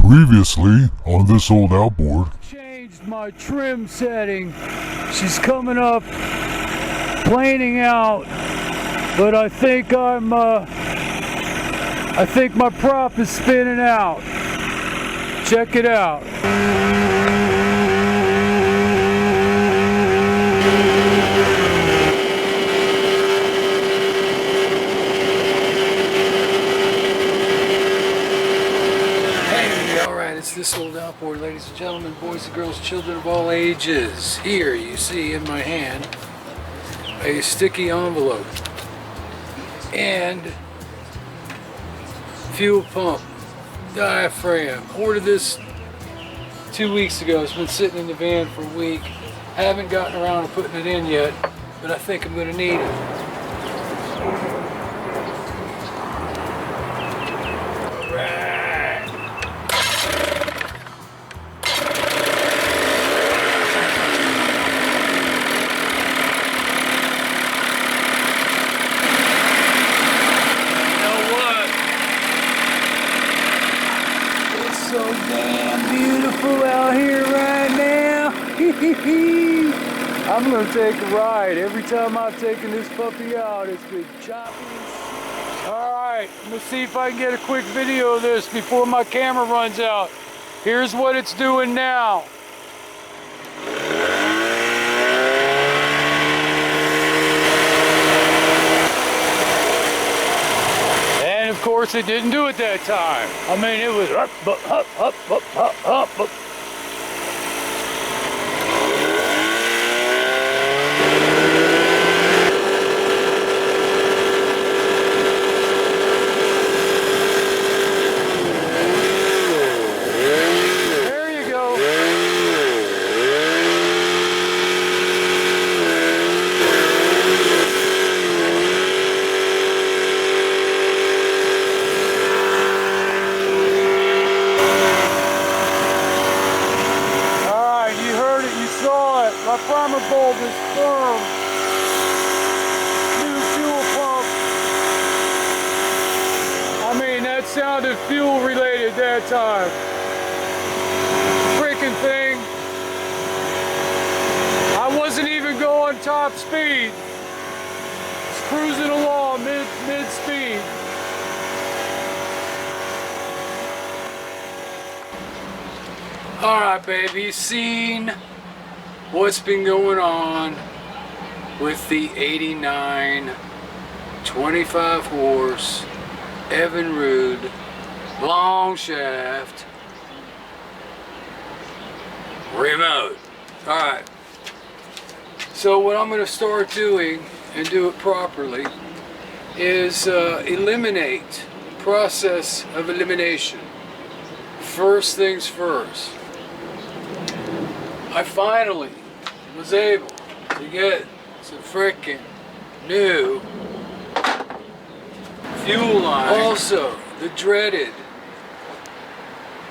Previously on this old outboard. Changed my trim setting. She's coming up, planing out, but I think I think my prop is spinning out. Check it out. It's this old outboard, ladies and gentlemen, boys and girls, children of all ages. Here you see in my hand a sticky envelope and fuel pump, diaphragm. Ordered this 2 weeks ago. It's been sitting in the van for a week. Haven't gotten around to putting it in yet, but I think I'm going to need it. So damn beautiful out here right now. I'm gonna take a ride. Every time I've taken this puppy out, it's been choppy. Alright, I'm gonna see if I can get a quick video of this before my camera runs out. Here's what it's doing now. Of course, it didn't do it that time. I mean, it was up, up, up, up, up, up, up. There you go. My primer bulb is firm. New fuel pump. I mean, that sounded fuel related that time. Freaking thing. I wasn't even going top speed. Just cruising along mid speed. All right, baby, you seen what's been going on with the 89 25 horse Evinrude long shaft remote. Alright, so what I'm going to start doing and do it properly is eliminate, process of elimination. First things first, I finally was able to get some freaking new fuel line. Also, the dreaded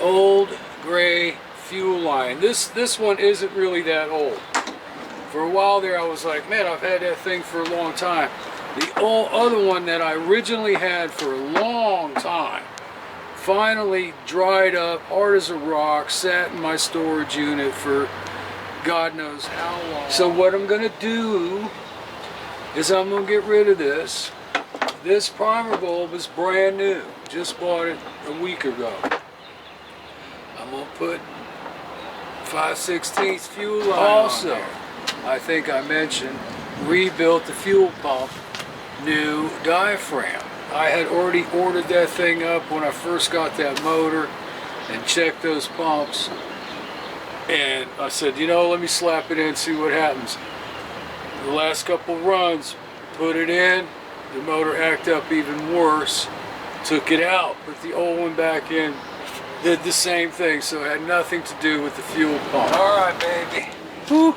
old gray fuel line. This one isn't really that old. For a while there, I was like, man, I've had that thing for a long time. The other one that I originally had for a long time finally dried up, hard as a rock, sat in my storage unit for God knows how long. So what I'm going to do is I'm going to get rid of this. This primer bulb is brand new. Just bought it a week ago. I'm going to put 5/16 fuel line also on there. I think I mentioned rebuilt the fuel pump, new diaphragm. I had already ordered that thing up when I first got that motor and checked those pumps. And I said, you know, let me slap it in, see what happens. The last couple runs, put it in, the motor acted up even worse. Took it out, put the old one back in, did the same thing. So it had nothing to do with the fuel pump. All right, baby. Whew.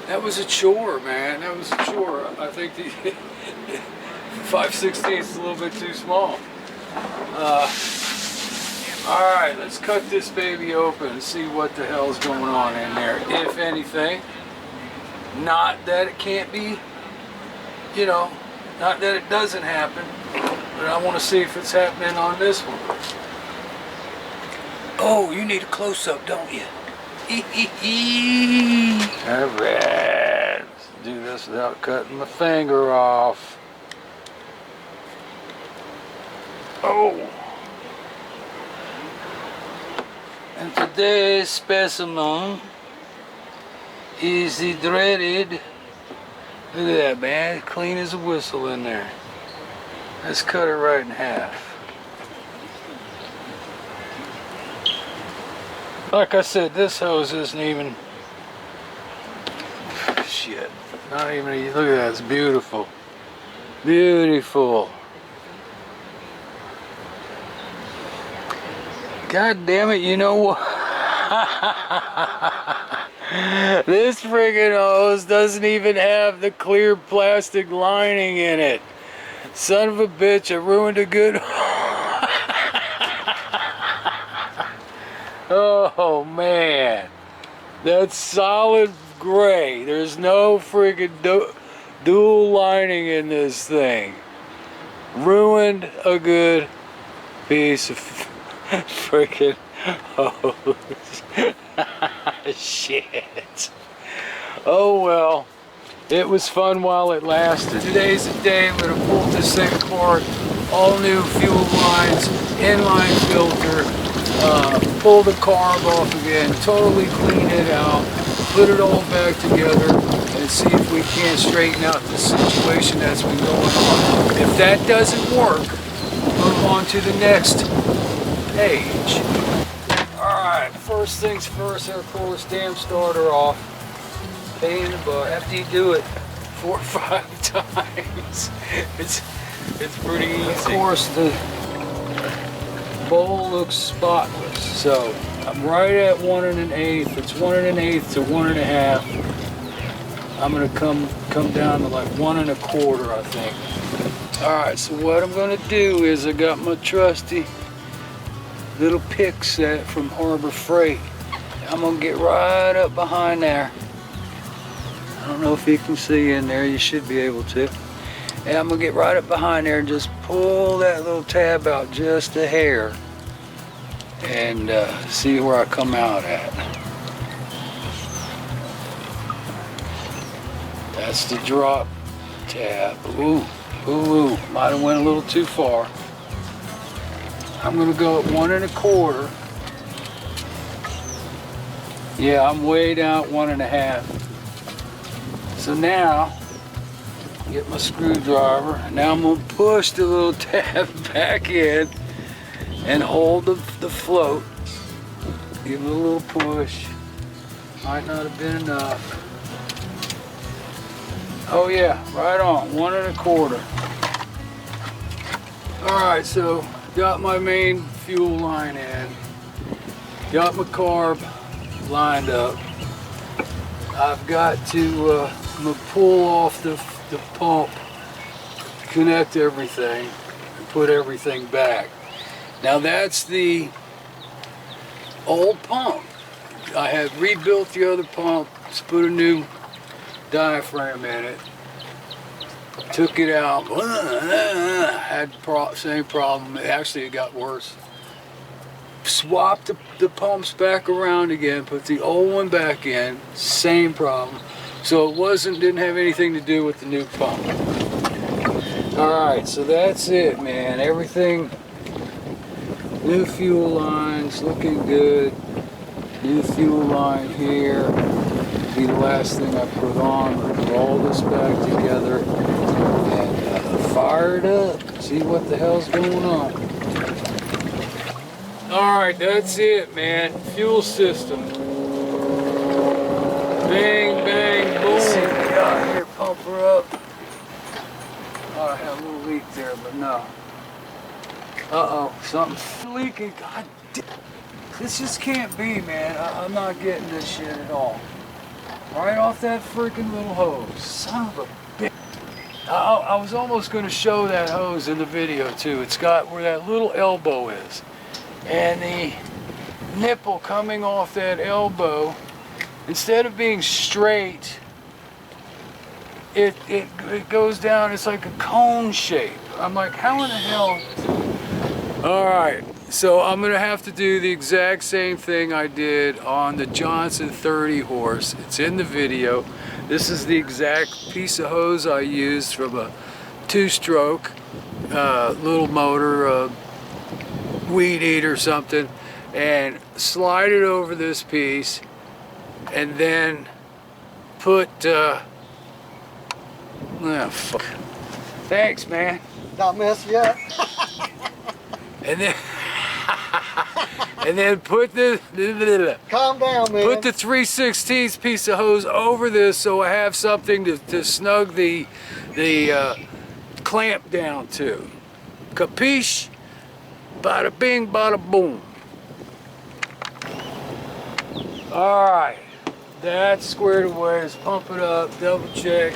That was a chore, man. That was a chore. I think the 5/16 is a little bit too small. Alright, let's cut this baby open and see what the hell's going on in there, if anything. Not that it can't be, you know, not that it doesn't happen, but I want to see if it's happening on this one. Oh, you need a close-up, don't you? Alright, let's do this without cutting my finger off. Oh! And today's specimen is the dreaded, look at that, man, clean as a whistle in there. Let's cut it right in half. Like I said, this hose isn't even, shit, not even, look at that, it's beautiful. Beautiful. God damn it, you know what? This friggin' hose doesn't even have the clear plastic lining in it. Son of a bitch, I ruined a good Oh man, that's solid gray. There's no friggin' dual lining in this thing. Ruined a good piece of friggin' hose. Shit. Oh well, it was fun while it lasted. Today's the day I'm gonna pull this thing apart. All new fuel lines, inline filter. Pull the carb off again, totally clean it out, put it all back together, and see if we can't straighten out the situation that's been going on. If that doesn't work, move on to the next page. Alright, first things first, I'll pull this damn starter off. Pain in the butt. After you do it 4 or 5 times, it's pretty easy. Of course, the bowl looks spotless, so I'm right at 1 1/8. It's 1 1/8 to 1 1/2. I'm gonna come down to like 1 1/4, I think. All right, so what I'm gonna do is I got my trusty little pick set from Harbor Freight. I'm gonna get right up behind there. I don't know if you can see in there. You should be able to. And I'm gonna get right up behind there and just pull that little tab out just a hair and see where I come out at. That's the drop tab. Ooh, ooh, might have went a little too far. I'm gonna go at 1 1/4. Yeah, I'm way down 1 1/2. So now, get my screwdriver. Now I'm gonna push the little tab back in and hold the float. Give it a little push. Might not have been enough. Oh yeah, right on, 1 1/4. All right, so got my main fuel line in. Got my carb lined up. I've got to I'm gonna pull off the pump, connect everything, and put everything back. Now that's the old pump. I had rebuilt the other pump, just put a new diaphragm in it, took it out, had same problem. Actually, it got worse. Swapped the pumps back around again, put the old one back in, same problem. So it didn't have anything to do with the new pump. Alright, so that's it, man. Everything, new fuel lines, looking good. New fuel line here. Be the last thing I put on. Put all this back together and fire it up. See what the hell's going on. Alright, that's it, man. Fuel system. Bang, bang, boom. Let's see what we got here. Pump her up. Oh, I had a little leak there, but no. Uh-oh, something's leaking. God damn. This just can't be, man. I'm not getting this shit at all. Right off that freaking little hose. Son of a bitch. I was almost going to show that hose in the video, too. It's got where that little elbow is. And the nipple coming off that elbow, instead of being straight, it goes down, it's like a cone shape. I'm like, how in the hell? All right, So I'm gonna have to do the exact same thing I did on the Johnson 30 horse. It's in the video. This is the exact piece of hose I used from a 2-stroke little motor, weed eater something, and slide it over this piece, and then put fuck. Thanks, man. Not messed yet. And then and then put the Calm down, man. put the 3/16 piece of hose over this, so I have something to snug the clamp down to. Capiche? Bada bing, bada boom. Alright, that's squared away. Let's pump it up, double check.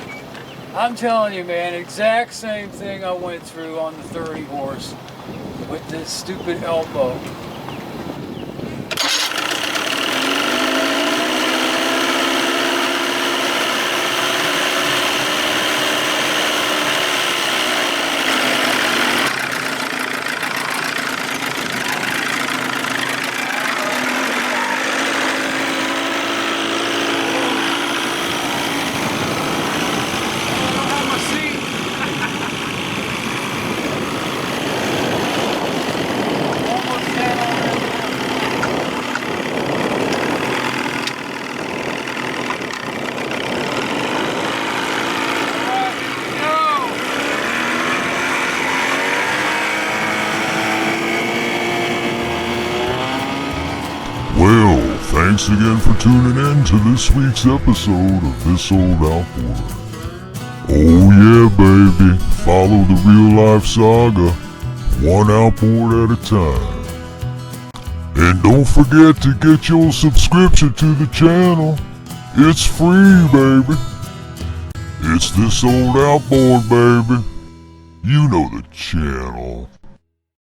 I'm telling you, man, exact same thing I went through on the 30 horse with this stupid elbow. Well, thanks again for tuning in to this week's episode of This Old Outboard. Oh yeah, baby, follow the real-life saga, one outboard at a time. And don't forget to get your subscription to the channel. It's free, baby. It's This Old Outboard, baby. You know the channel.